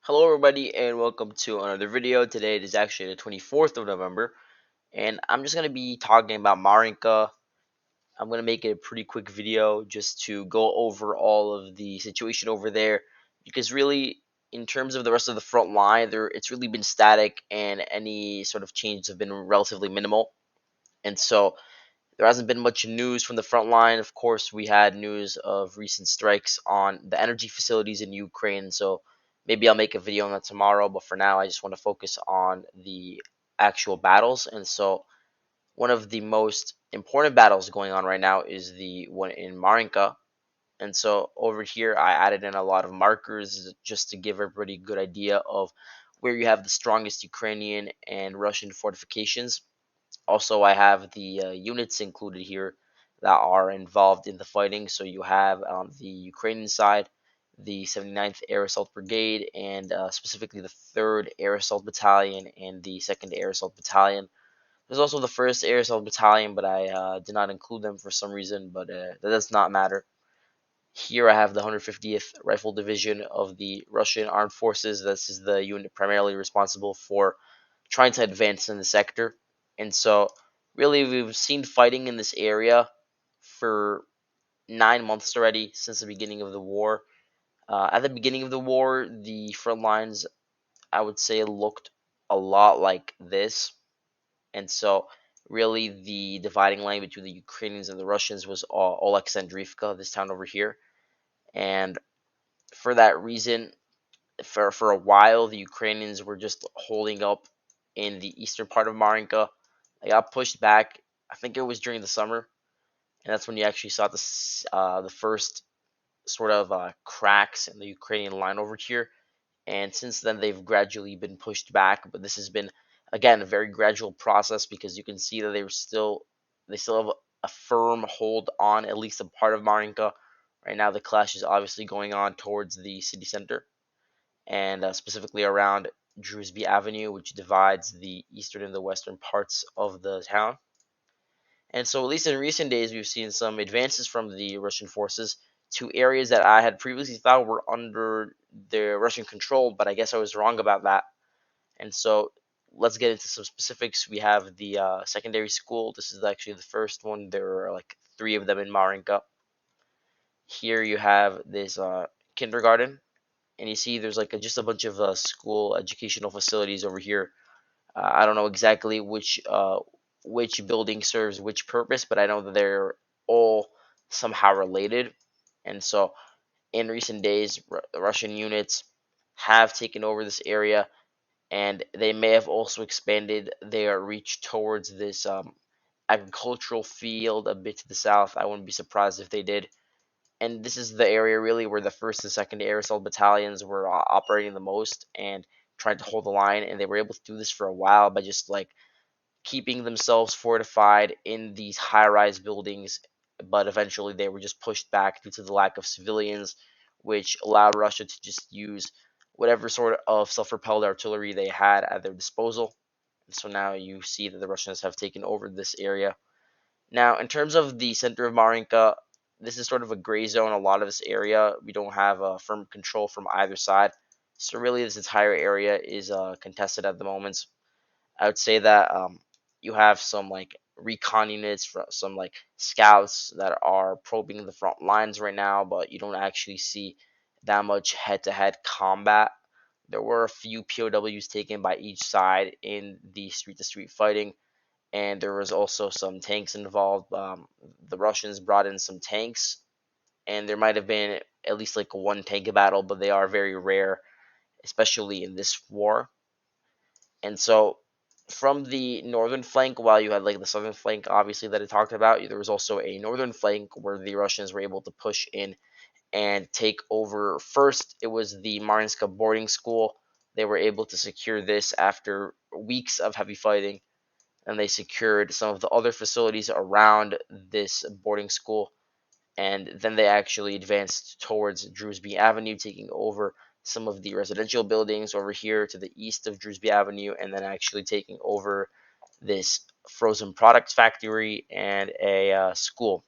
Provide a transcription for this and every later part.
Hello everybody and welcome to another video. Today it is actually the 24th of November and I'm just going to be talking about Marinka. I'm going to make it a pretty quick video just to go over all of the situation over there because really in terms of the rest of the front line it's really been static and any sort of changes have been relatively minimal. And so there hasn't been much news from the front line. Of course, we had news of recent strikes on the energy facilities in Ukraine. So maybe I'll make a video on that tomorrow. But for now, I just want to focus on the actual battles. And so one of the most important battles going on right now is the one in Marinka. And so over here, I added in a lot of markers just to give everybody a good idea of where you have the strongest Ukrainian and Russian fortifications. Also, I have the units included here that are involved in the fighting. So you have on the Ukrainian side the 79th Air Assault Brigade and specifically the 3rd Air Assault Battalion and the 2nd Air Assault Battalion. There's also the 1st Air Assault Battalion, but I did not include them for some reason, but that does not matter. Here I have the 150th Rifle Division of the Russian Armed Forces. This is the unit primarily responsible for trying to advance in the sector. And so, really, we've seen fighting in this area for 9 months already since the beginning of the war. At the beginning of the war, the front lines, I would say, looked a lot like this. And so, really, the dividing line between the Ukrainians and the Russians was Oleksandrivka, this town over here. And for that reason, for a while, the Ukrainians were just holding up in the eastern part of Marinka. They got pushed back. I think it was during the summer, and that's when you actually saw the first sort of cracks in the Ukrainian line over here. And since then, they've gradually been pushed back. But this has been again a very gradual process because you can see that they still have a firm hold on at least a part of Marinka. Right now, the clash is obviously going on towards the city center and specifically around Drewsby Avenue, which divides the eastern and the western parts of the town. And so, at least in recent days, we've seen some advances from the Russian forces to areas that I had previously thought were under the Russian control, but I guess I was wrong about that. And so, let's get into some specifics. We have the secondary school. This is actually the first one. There are like three of them in Marinka. Here you have this kindergarten, and you see there's like just a bunch of school educational facilities over here. I don't know exactly which building serves which purpose, but I know that they're all somehow related. And so, in recent days, Russian units have taken over this area, and they may have also expanded their reach towards this agricultural field a bit to the south. I wouldn't be surprised if they did. And this is the area really where the first and second air assault battalions were operating the most and trying to hold the line, and they were able to do this for a while by just like keeping themselves fortified in these high-rise buildings. But eventually they were just pushed back due to the lack of civilians, which allowed Russia to just use whatever sort of self-propelled artillery they had at their disposal. And so now you see that the Russians have taken over this area. Now, in terms of the center of Marinka, this is sort of a gray zone. A lot of this area, we don't have a firm control from either side. So really, this entire area is contested at the moment. I would say that you have some like recon units, some like scouts that are probing the front lines right now, but you don't actually see that much head-to-head combat. There were a few POWs taken by each side in the street-to-street fighting, and there was also some tanks involved. The Russians brought in some tanks, and there might have been at least like one tank battle, but they are very rare, especially in this war. And so, from the northern flank, while you had like the southern flank, obviously that I talked about, there was also a northern flank where the Russians were able to push in and take over. First, it was the Marinska boarding school. They were able to secure this after weeks of heavy fighting, and they secured some of the other facilities around this boarding school. And then they actually advanced towards Drewsby Avenue, taking over some of the residential buildings over here to the east of Drewsby Avenue, and then actually taking over this frozen products factory and a school.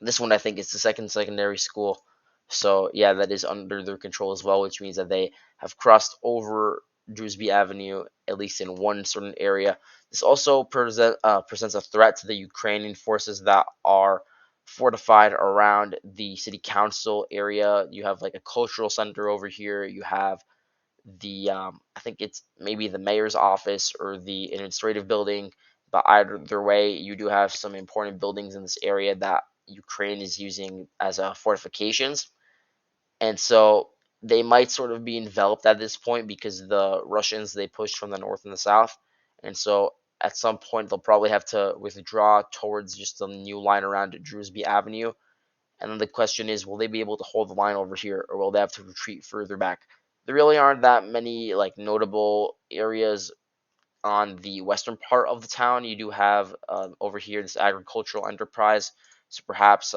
This one, I think, is the second secondary school. So yeah, that is under their control as well, which means that they have crossed over Drewsby Avenue, at least in one certain area. This also presents a threat to the Ukrainian forces that are fortified around the city council area. You have like a cultural center over here. You have the I think it's maybe the mayor's office or the administrative building. But either way, you do have some important buildings in this area that Ukraine is using as fortifications, and so they might sort of be enveloped at this point because the Russians they pushed from the north and the south, and so at some point they'll probably have to withdraw towards just the new line around Drewsby Avenue. And then the question is, will they be able to hold the line over here, or will they have to retreat further back? There really aren't that many like notable areas on the western part of the town. You do have over here this agricultural enterprise, so perhaps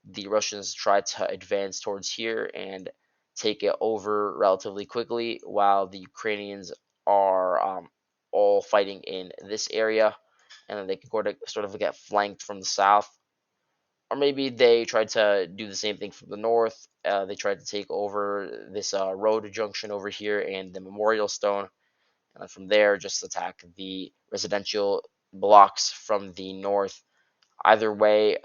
the Russians try to advance towards here and take it over relatively quickly, while the Ukrainians are all fighting in this area, and then they can sort of get flanked from the south. Or maybe they tried to do the same thing from the north. They tried to take over this road junction over here and the memorial stone, and from there just attack the residential blocks from the north. Either way,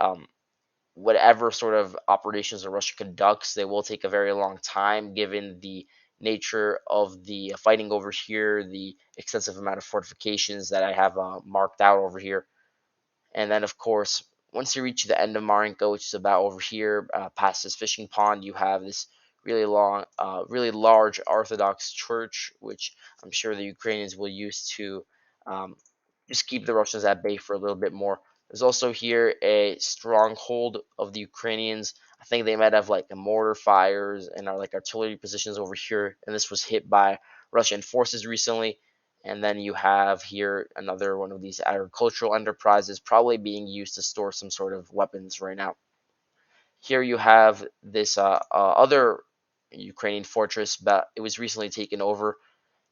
whatever sort of operations that Russia conducts, they will take a very long time given the nature of the fighting over here, the extensive amount of fortifications that I have marked out over here. And then, of course, once you reach the end of Marinka, which is about over here, past this fishing pond, you have this really large Orthodox church, which I'm sure the Ukrainians will use to um, just keep the Russians at bay for a little bit more. There's also here a stronghold of the Ukrainians. I think they might have like a mortar fires and are like artillery positions over here, and this was hit by Russian forces recently. And then you have here another one of these agricultural enterprises, probably being used to store some sort of weapons right now. Here you have this other Ukrainian fortress, but it was recently taken over.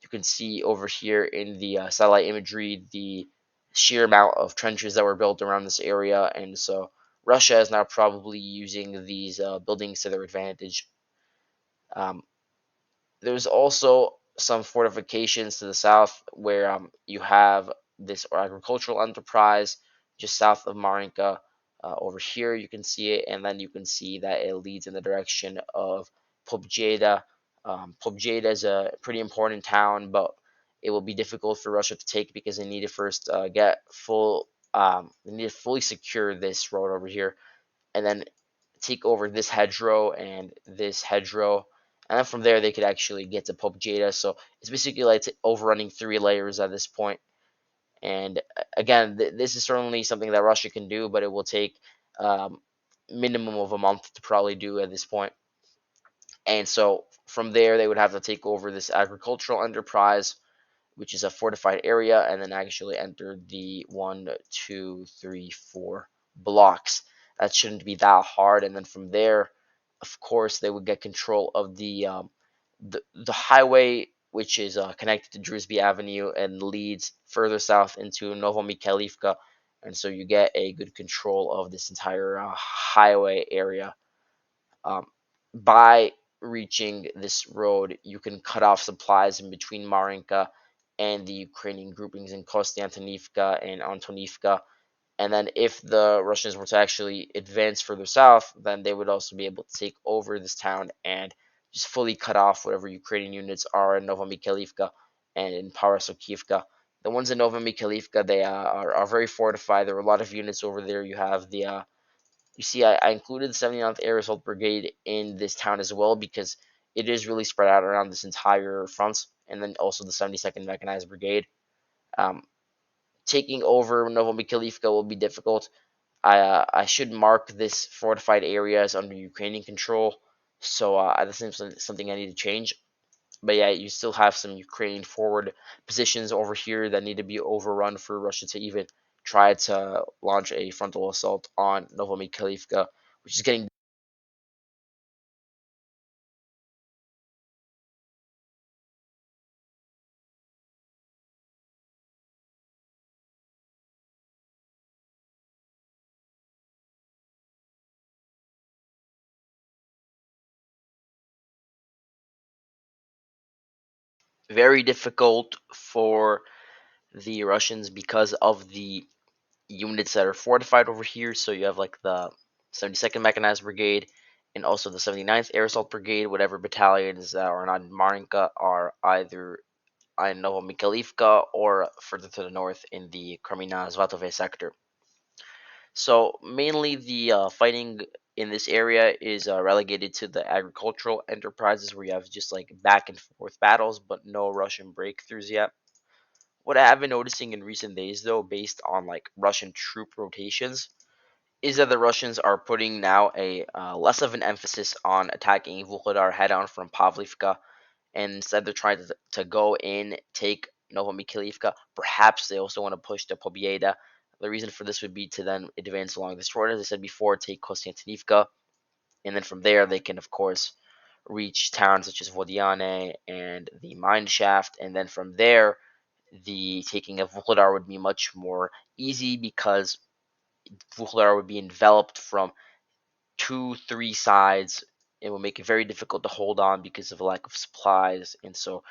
You can see over here in the satellite imagery the sheer amount of trenches that were built around this area, and so Russia is now probably using these buildings to their advantage. Um, there's also some fortifications to the south where you have this agricultural enterprise just south of Marinka. Over here, you can see it, and then you can see that it leads in the direction of Pobjeda. Pobjeda is a pretty important town, but it will be difficult for Russia to take because they need to first get full. They need to fully secure this road over here, and then take over this hedgerow and this hedgerow. And then from there, they could actually get to Pope Jada. So it's basically like overrunning three layers at this point. And again, this is certainly something that Russia can do, but it will take um, minimum of a month to probably do at this point. And so from there, they would have to take over this agricultural enterprise, which is a fortified area, and then actually enter the 1, 2, 3, 4 blocks. That shouldn't be that hard. And then from there, of course, they would get control of the highway, which is connected to Drewsby Avenue and leads further south into Novomikhailivka. And so you get a good control of this entire highway area. Um, by reaching this road, you can cut off supplies in between Marinka and the Ukrainian groupings in Kostiantynivka and Antonivka. And then, if the Russians were to actually advance further south, then they would also be able to take over this town and just fully cut off whatever Ukrainian units are in Novomikhailivka and in Parasokivka. The ones in Novomikhailivka, they are very fortified. There are a lot of units over there. You have the you see, I included the 79th Air Assault Brigade in this town as well because it is really spread out around this entire front, and then also the 72nd Mechanized Brigade. Um, Taking over Novomikhailivka will be difficult. I should mark this fortified area as under Ukrainian control, so that's something I need to change. But yeah, you still have some Ukrainian forward positions over here that need to be overrun for Russia to even try to launch a frontal assault on Novomikhailivka, which is getting Very difficult for the Russians because of the units that are fortified over here. So you have like the 72nd Mechanized Brigade and also the 79th Air Assault Brigade. Whatever battalions that are not in Marinka are either in Novomikhailivka or further to the north in the Kremina Zvatove sector. So mainly the fighting in this area is relegated to the agricultural enterprises where you have just like back and forth battles, but no Russian breakthroughs yet. What I have been noticing in recent days, though, based on like Russian troop rotations, is that the Russians are putting now a less of an emphasis on attacking Vuhledar head on from Pavlivka, and instead they're trying to go in, take Novomikhailivka. Perhaps they also want to push to Pobieda. The reason for this would be to then advance along this road, as I said before, take Konstantinivka, and then from there they can, of course, reach towns such as Vodiane and the mine shaft, and then from there the taking of Vuhledar would be much more easy because Vuhledar would be enveloped from two, three sides. It will make it very difficult to hold on because of a lack of supplies, and so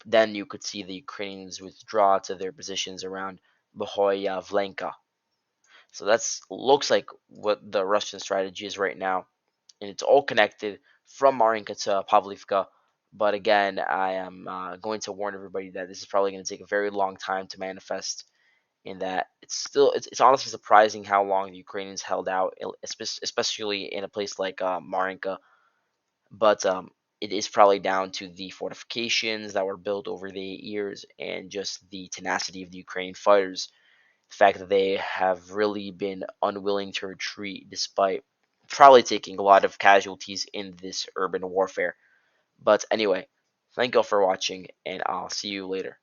then you could see the Ukrainians withdraw to their positions around Bohoya Vlenka. So that's looks like what the Russian strategy is right now, and it's all connected from Marinka to Pavlivka. But again, I am going to warn everybody that this is probably going to take a very long time to manifest. In that it's honestly surprising how long the Ukrainians held out, especially in a place like Marinka. But it is probably down to the fortifications that were built over the years and just the tenacity of the Ukrainian fighters. The fact that they have really been unwilling to retreat despite probably taking a lot of casualties in this urban warfare. But anyway, thank you all for watching, and I'll see you later.